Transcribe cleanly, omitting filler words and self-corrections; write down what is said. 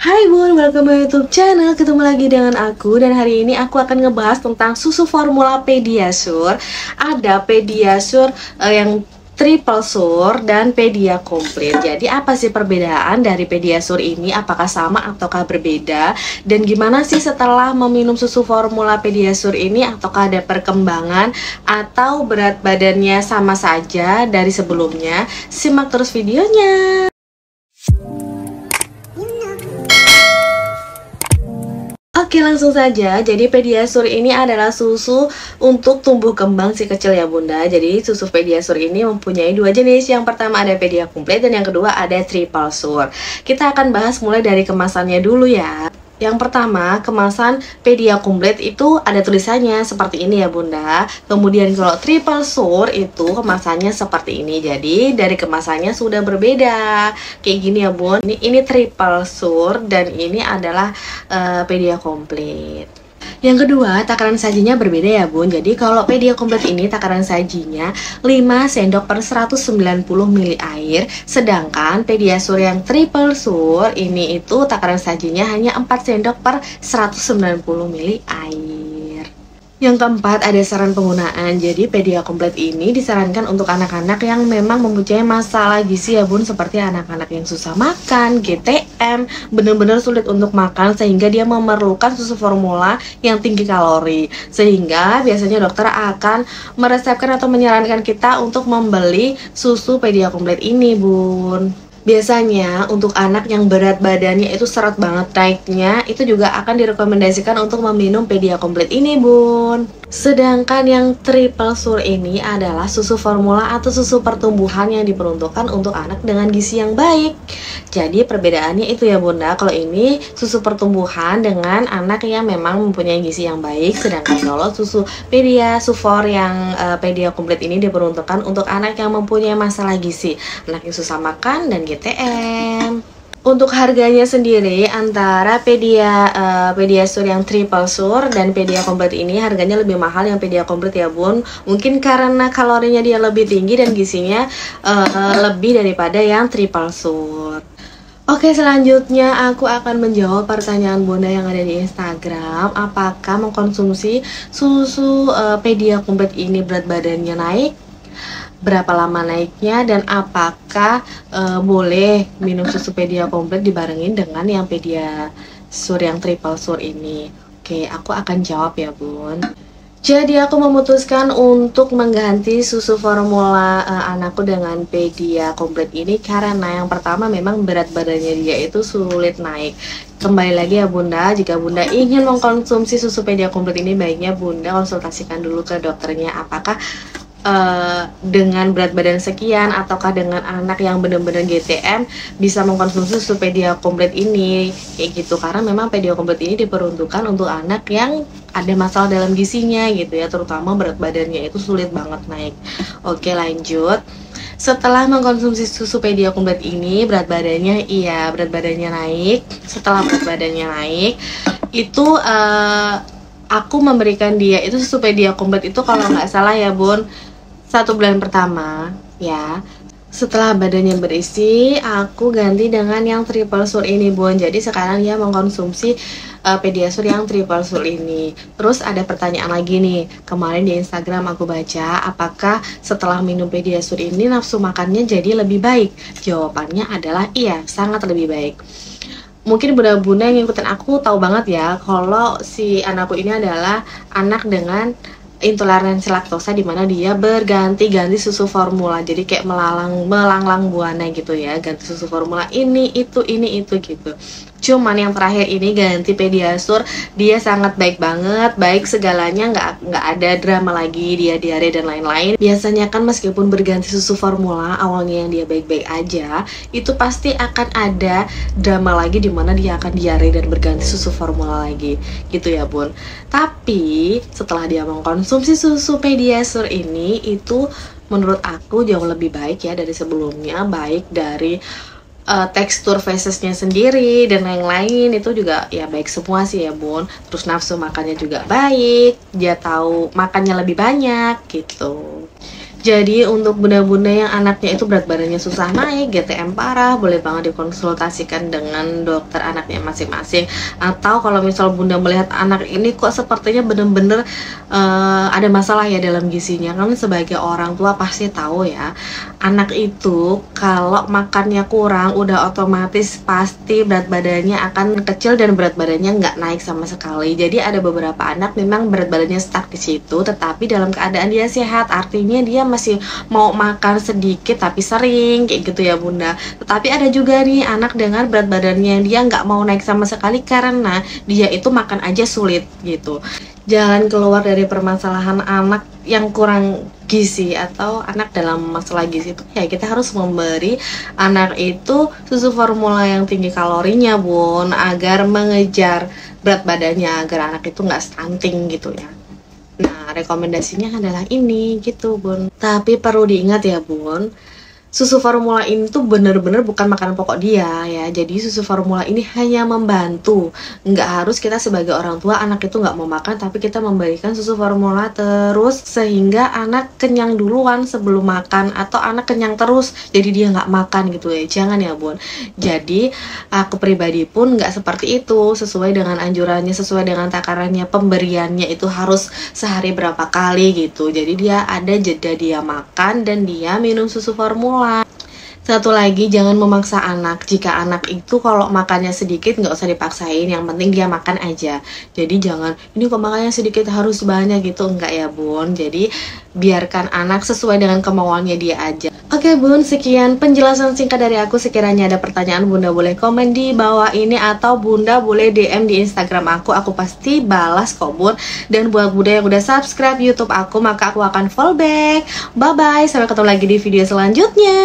Hai Bun, welcome to YouTube channel. Ketemu lagi dengan aku. Dan hari ini aku akan ngebahas tentang susu formula Pediasure. Ada Pediasure yang triple sur dan Pedia komplit. Jadi apa sih perbedaan dari Pediasure ini? Apakah sama ataukah berbeda? Dan gimana sih setelah meminum susu formula Pediasure ini? Ataukah ada perkembangan atau berat badannya sama saja dari sebelumnya? Simak terus videonya. Oke, langsung saja. Jadi Pediasure ini adalah susu untuk tumbuh kembang si kecil ya Bunda. Jadi susu Pediasure ini mempunyai dua jenis. Yang pertama ada Pedia komplit dan yang kedua ada triple sur. Kita akan bahas mulai dari kemasannya dulu ya. Yang pertama, kemasan Pedia komplit itu ada tulisannya seperti ini ya Bunda. Kemudian kalau triple sur itu kemasannya seperti ini. Jadi dari kemasannya sudah berbeda. Kayak gini ya Bun. Ini triple sur dan ini adalah Pedia komplit. Yang kedua, takaran sajinya berbeda ya Bun. Jadi kalau Pedia komplit ini takaran sajinya 5 sendok per 190 ml air. Sedangkan Pediasure yang triple sur ini itu takaran sajinya hanya 4 sendok per 190 ml air. Yang keempat, ada saran penggunaan. Jadi Pedia komplit ini disarankan untuk anak-anak yang memang mempunyai masalah gizi ya Bun, seperti anak-anak yang susah makan, GTM, benar-benar sulit untuk makan sehingga dia memerlukan susu formula yang tinggi kalori. Sehingga biasanya dokter akan meresepkan atau menyarankan kita untuk membeli susu Pedia komplit ini Bun. Biasanya untuk anak yang berat badannya itu seret banget naiknya, itu juga akan direkomendasikan untuk meminum Pedia komplit ini Bun. Sedangkan yang triple sur ini adalah susu formula atau susu pertumbuhan yang diperuntukkan untuk anak dengan gizi yang baik. Jadi perbedaannya itu ya Bunda, kalau ini susu pertumbuhan dengan anak yang memang mempunyai gizi yang baik. Sedangkan kalau susu Pediasure yang Pedia komplit ini diperuntukkan untuk anak yang mempunyai masalah gizi, anak yang susah makan dan GTM. Untuk harganya sendiri antara Pediasure yang triple sur dan Pedia komplit ini harganya lebih mahal yang Pedia komplit ya Bun. Mungkin karena kalorinya dia lebih tinggi dan gizinya lebih daripada yang triple sur. Oke, selanjutnya aku akan menjawab pertanyaan Bunda yang ada di Instagram. Apakah mengkonsumsi susu Pedia komplit ini berat badannya naik? Berapa lama naiknya, dan apakah boleh minum susu Pedia komplit dibarengin dengan yang Pediasure yang triple sur ini? Oke, aku akan jawab ya Bun. Jadi aku memutuskan untuk mengganti susu formula anakku dengan Pedia komplit ini karena yang pertama memang berat badannya dia itu sulit naik. Kembali lagi ya Bunda, jika Bunda ingin mengkonsumsi susu Pedia komplit ini, baiknya Bunda konsultasikan dulu ke dokternya apakah dengan berat badan sekian ataukah dengan anak yang benar-benar GTM bisa mengkonsumsi susu Pedia komplit ini kayak gitu, karena memang Pedia komplit ini diperuntukkan untuk anak yang ada masalah dalam gizinya gitu ya, terutama berat badannya itu sulit banget naik. Oke, lanjut. Setelah mengkonsumsi susu Pedia komplit ini berat badannya naik. Setelah berat badannya naik itu aku memberikan dia itu susu Pedia komplit itu kalau nggak salah ya Bun 1 bulan pertama ya. Setelah badannya berisi, aku ganti dengan yang triple sur ini Bun. Jadi sekarang dia mengkonsumsi Pediasure yang triple sur ini. Terus ada pertanyaan lagi nih, kemarin di Instagram aku baca, apakah setelah minum Pediasure ini nafsu makannya jadi lebih baik? Jawabannya adalah iya, sangat lebih baik. Mungkin bunda-bunda yang ngikutin aku tahu banget ya kalau si anakku ini adalah anak dengan intoleransi laktosa, dimana dia berganti-ganti susu formula, jadi kayak melanglang buana gitu ya, ganti susu formula ini itu gitu. Cuman yang terakhir ini ganti Pediasure, dia sangat baik banget, baik segalanya, nggak ada drama lagi, dia diare dan lain-lain. Biasanya kan meskipun berganti susu formula, awalnya yang dia baik-baik aja, itu pasti akan ada drama lagi dimana dia akan diare dan berganti susu formula lagi, gitu ya Bun. Tapi setelah dia mengkonsumsi susu Pediasure ini, itu menurut aku jauh lebih baik ya dari sebelumnya, baik dari tekstur fesesnya sendiri dan lain-lain itu juga ya baik semua sih ya Bun. Terus nafsu makannya juga baik, dia tahu makannya lebih banyak gitu. Jadi untuk bunda-bunda yang anaknya itu berat badannya susah naik, GTM parah, boleh banget dikonsultasikan dengan dokter anaknya masing-masing. Atau kalau misal bunda melihat anak ini kok sepertinya bener-bener ada masalah ya dalam gizinya, kan sebagai orang tua pasti tahu ya, anak itu kalau makannya kurang udah otomatis pasti berat badannya akan kecil dan berat badannya nggak naik sama sekali. Jadi ada beberapa anak memang berat badannya stuck di situ, tetapi dalam keadaan dia sehat, artinya dia masih mau makan sedikit tapi sering kayak gitu ya bunda. Tetapi ada juga nih anak dengan berat badannya dia nggak mau naik sama sekali karena dia itu makan aja sulit gitu. Jangan keluar dari permasalahan anak yang kurang gizi atau anak dalam masalah gizi itu ya kita harus memberi anak itu susu formula yang tinggi kalorinya bun, agar mengejar berat badannya, agar anak itu nggak stunting gitu ya. Nah, rekomendasinya adalah ini gitu, Bun. Tapi perlu diingat ya, Bun. Susu formula ini tuh bener-bener bukan makanan pokok dia ya. Jadi susu formula ini hanya membantu. Nggak harus kita sebagai orang tua anak itu nggak mau makan, tapi kita memberikan susu formula terus sehingga anak kenyang duluan sebelum makan, atau anak kenyang terus jadi dia nggak makan gitu ya. Jangan ya bun. Jadi aku pribadi pun nggak seperti itu. Sesuai dengan anjurannya, sesuai dengan takarannya, pemberiannya itu harus sehari berapa kali gitu. Jadi dia ada jeda dia makan dan dia minum susu formula. Satu lagi, jangan memaksa anak. Jika anak itu kalau makannya sedikit nggak usah dipaksain, yang penting dia makan aja. Jadi jangan ini kok makannya sedikit harus banyak gitu, enggak ya bun. Jadi biarkan anak sesuai dengan kemauannya dia aja. Oke bun, sekian penjelasan singkat dari aku. Sekiranya ada pertanyaan bunda boleh komen di bawah ini, atau bunda boleh DM di Instagram aku pasti balas kok bun. Dan buat bunda yang udah subscribe YouTube aku, maka aku akan follow back. Bye bye, sampai ketemu lagi di video selanjutnya.